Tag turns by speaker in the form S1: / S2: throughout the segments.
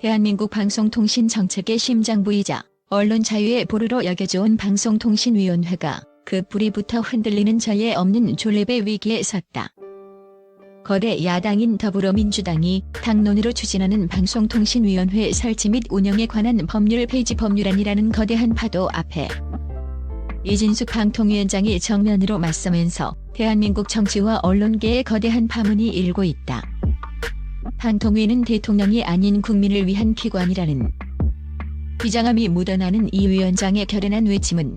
S1: 대한민국 방송통신 정책의 심장부이자 언론 자유의 보루로 여겨져온 방송통신위원회가 그 뿌리부터 흔들리는 전례 없는 존립의 위기에 섰다. 거대 야당인 더불어민주당이 당론으로 추진하는 방송통신위원회 설치 및 운영에 관한 법률 폐지 법률안이라는 거대한 파도 앞에 이진숙 방통위원장이 정면으로 맞서면서 대한민국 정치와 언론계에 거대한 파문이 일고 있다. 방통위는 대통령이 아닌 국민을 위한 기관이라는 비장함이 묻어나는 이 위원장의 결연한 외침은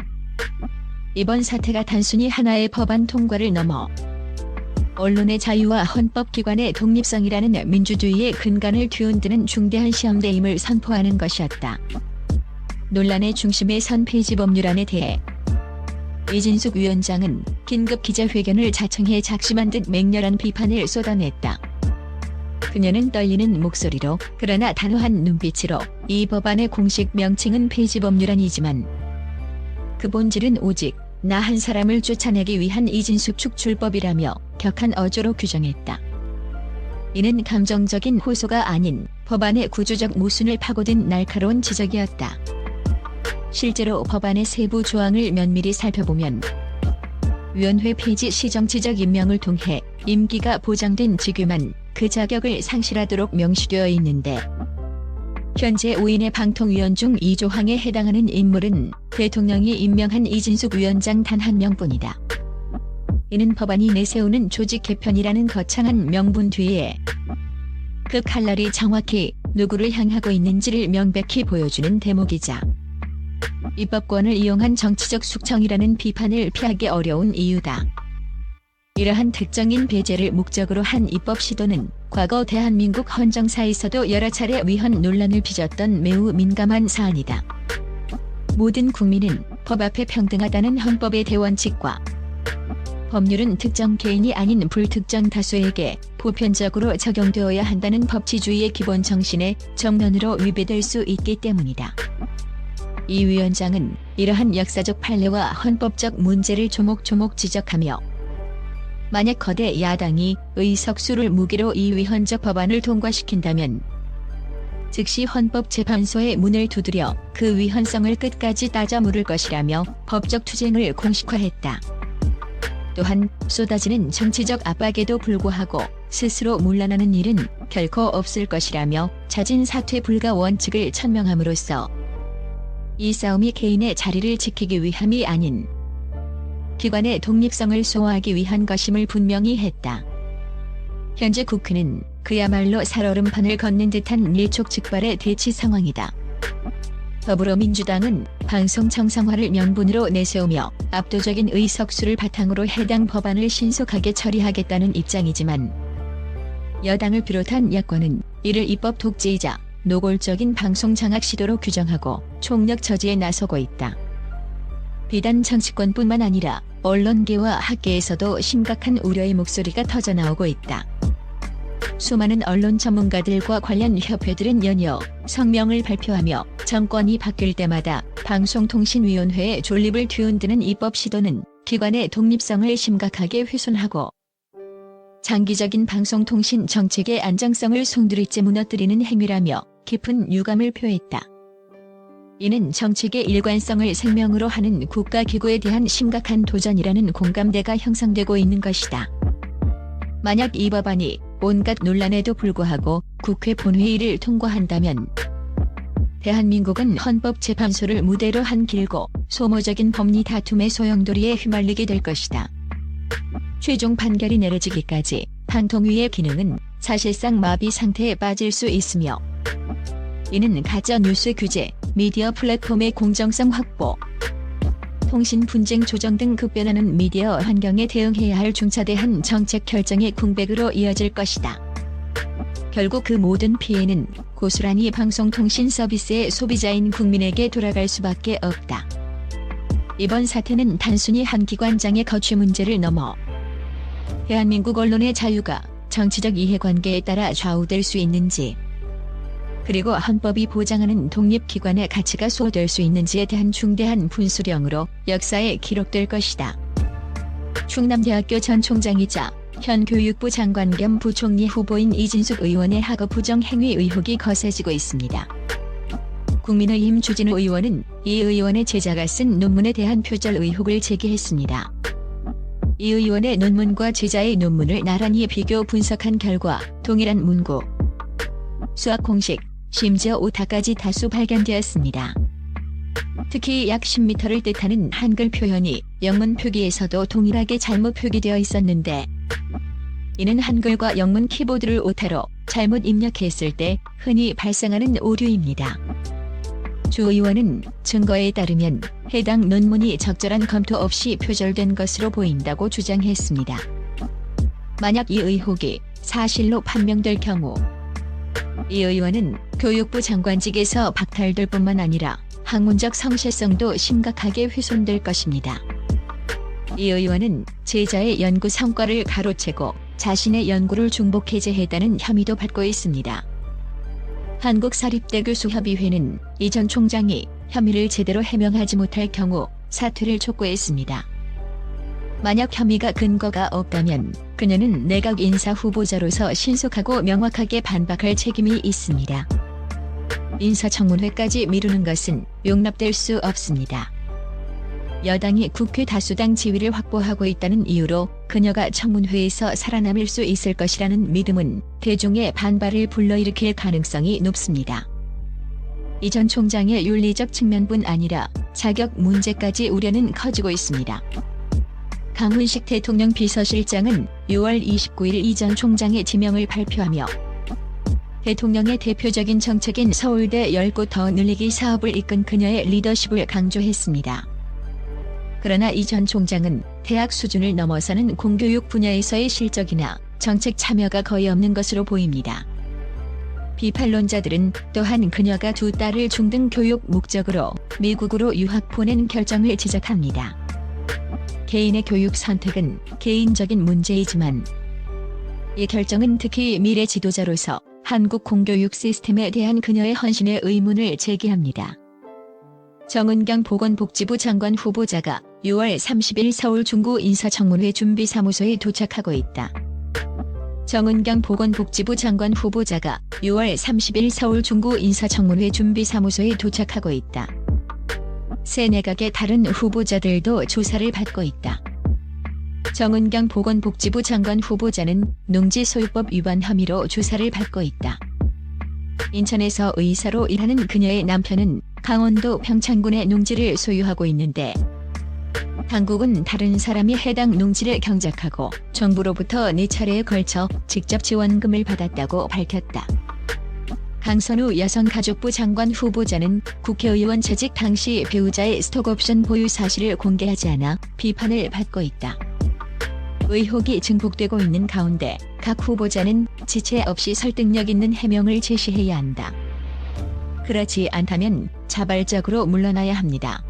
S1: 이번 사태가 단순히 하나의 법안 통과를 넘어 언론의 자유와 헌법기관의 독립성이라는 민주주의의 근간을 뒤흔드는 중대한 시험대임을 선포하는 것이었다. 논란의 중심에 선 폐지 법률안에 대해 이진숙 위원장은 긴급 기자회견을 자청해 작심한 듯 맹렬한 비판을 쏟아냈다. 그녀는 떨리는 목소리로 그러나 단호한 눈빛으로 이 법안의 공식 명칭은 폐지 법률안이지만 그 본질은 오직 나 한 사람을 쫓아내기 위한 이진숙 축출법이라며 격한 어조로 규정했다. 이는 감정적인 호소가 아닌 법안의 구조적 모순을 파고든 날카로운 지적이었다. 실제로 법안의 세부 조항을 면밀히 살펴보면 위원회 폐지 시 정치적 임명을 통해 임기가 보장된 직위만 그 자격을 상실하도록 명시되어 있는데 현재 5인의 방통위원 중 2조항에 해당하는 인물은 대통령이 임명한 이진숙 위원장 단 한 명뿐이다. 이는 법안이 내세우는 조직 개편이라는 거창한 명분 뒤에 그 칼날이 정확히 누구를 향하고 있는지를 명백히 보여주는 대목이자 입법권을 이용한 정치적 숙청이라는 비판을 피하기 어려운 이유다. 이러한 특정인 배제를 목적으로 한 입법 시도는 과거 대한민국 헌정사에서도 여러 차례 위헌 논란을 빚었던 매우 민감한 사안이다. 모든 국민은 법 앞에 평등하다는 헌법의 대원칙과 법률은 특정 개인이 아닌 불특정 다수에게 보편적으로 적용되어야 한다는 법치주의의 기본 정신에 정면으로 위배될 수 있기 때문이다. 이 위원장은 이러한 역사적 판례와 헌법적 문제를 조목조목 지적하며 만약 거대 야당이 의석수를 무기로 이 위헌적 법안을 통과시킨다면 즉시 헌법재판소의 문을 두드려 그 위헌성을 끝까지 따져 물을 것이라며 법적 투쟁을 공식화했다. 또한 쏟아지는 정치적 압박에도 불구하고 스스로 물러나는 일은 결코 없을 것이라며 자진 사퇴 불가 원칙을 천명함으로써 이 싸움이 개인의 자리를 지키기 위함이 아닌 기관의 독립성을 소화하기 위한 것임을 분명히 했다. 현재 국회는 그야말로 살얼음판을 걷는 듯한 일촉즉발의 대치 상황이다. 더불어민주당은 방송 정상화를 명분으로 내세우며 압도적인 의석수를 바탕으로 해당 법안을 신속하게 처리하겠다는 입장이지만 여당을 비롯한 야권은 이를 입법 독재이자 노골적인 방송 장악 시도로 규정하고 총력 저지에 나서고 있다. 비단 정치권뿐만 아니라 언론계와 학계에서도 심각한 우려의 목소리가 터져나오고 있다. 수많은 언론 전문가들과 관련 협회들은 연이어 성명을 발표하며 정권이 바뀔 때마다 방송통신위원회의 존립을 뒤흔드는 입법 시도는 기관의 독립성을 심각하게 훼손하고 장기적인 방송통신 정책의 안정성을 송두리째 무너뜨리는 행위라며 깊은 유감을 표했다. 이는 정책의 일관성을 생명으로 하는 국가기구에 대한 심각한 도전이라는 공감대가 형성되고 있는 것이다. 만약 이 법안이 온갖 논란에도 불구하고 국회 본회의를 통과한다면 대한민국은 헌법재판소를 무대로 한 길고 소모적인 법리 다툼의 소용돌이에 휘말리게 될 것이다. 최종 판결이 내려지기까지 방통위의 기능은 사실상 마비 상태에 빠질 수 있으며 이는 가짜뉴스 규제, 미디어 플랫폼의 공정성 확보, 통신 분쟁 조정 등 급변하는 미디어 환경에 대응해야 할 중차대한 정책 결정의 공백으로 이어질 것이다. 결국 그 모든 피해는 고스란히 방송통신 서비스의 소비자인 국민에게 돌아갈 수밖에 없다. 이번 사태는 단순히 한 기관장의 거취 문제를 넘어 대한민국 언론의 자유가 정치적 이해관계에 따라 좌우될 수 있는지 그리고 헌법이 보장하는 독립기관의 가치가 소홀될 수 있는지에 대한 중대한 분수령으로 역사에 기록될 것이다. 충남대학교 전 총장이자 현 교육부 장관 겸 부총리 후보인 이진숙 의원의 학업 부정 행위 의혹이 거세지고 있습니다. 국민의힘 주진우 의원은 이 의원의 제자가 쓴 논문에 대한 표절 의혹을 제기했습니다. 이 의원의 논문과 제자의 논문을 나란히 비교 분석한 결과 동일한 문구, 수학 공식, 심지어 오타까지 다수 발견되었습니다. 특히 약 10m를 뜻하는 한글 표현이 영문 표기에서도 동일하게 잘못 표기되어 있었는데, 이는 한글과 영문 키보드를 오타로 잘못 입력했을 때 흔히 발생하는 오류입니다. 주 의원은 증거에 따르면 해당 논문이 적절한 검토 없이 표절된 것으로 보인다고 주장했습니다. 만약 이 의혹이 사실로 판명될 경우 이 의원은 교육부 장관직에서 박탈될 뿐만 아니라 학문적 성실성도 심각하게 훼손될 것입니다. 이 의원은 제자의 연구 성과를 가로채고 자신의 연구를 중복 해제했다는 혐의도 받고 있습니다. 한국사립대교수협의회는 이 전 총장이 혐의를 제대로 해명하지 못할 경우 사퇴를 촉구했습니다. 만약 혐의가 근거가 없다면 그녀는 내각 인사 후보자로서 신속하고 명확하게 반박할 책임이 있습니다. 인사청문회까지 미루는 것은 용납될 수 없습니다. 여당이 국회 다수당 지위를 확보하고 있다는 이유로 그녀가 청문회에서 살아남을 수 있을 것이라는 믿음은 대중의 반발을 불러일으킬 가능성이 높습니다. 이 전 총장의 윤리적 측면뿐 아니라 자격 문제까지 우려는 커지고 있습니다. 강훈식 대통령 비서실장은 6월 29일 이 전 총장의 지명을 발표하며 대통령의 대표적인 정책인 서울대 열고 더 늘리기 사업을 이끈 그녀의 리더십을 강조했습니다. 그러나 이 전 총장은 대학 수준을 넘어서는 공교육 분야에서의 실적이나 정책 참여가 거의 없는 것으로 보입니다. 비판론자들은 또한 그녀가 두 딸을 중등 교육 목적으로 미국으로 유학 보낸 결정을 지적합니다. 개인의 교육 선택은 개인적인 문제이지만 이 결정은 특히 미래 지도자로서 한국 공교육 시스템에 대한 그녀의 헌신의 의문을 제기합니다. 정은경 보건복지부 장관 후보자가 6월 30일 서울 중구 인사청문회 준비사무소에 도착하고 있다. 정은경 보건복지부 장관 후보자가 6월 30일 서울 중구 인사청문회 준비사무소에 도착하고 있다. 새 내각의 다른 후보자들도 조사를 받고 있다. 정은경 보건복지부 장관 후보자는 농지소유법 위반 혐의로 조사를 받고 있다. 인천에서 의사로 일하는 그녀의 남편은 강원도 평창군의 농지를 소유하고 있는데 당국은 다른 사람이 해당 농지를 경작하고 정부로부터 4차례에 걸쳐 직접 지원금을 받았다고 밝혔다. 강선우 여성가족부 장관 후보자는 국회의원 재직 당시 배우자의 스톡옵션 보유 사실을 공개하지 않아 비판을 받고 있다. 의혹이 증폭되고 있는 가운데 각 후보자는 지체 없이 설득력 있는 해명을 제시해야 한다. 그렇지 않다면 자발적으로 물러나야 합니다.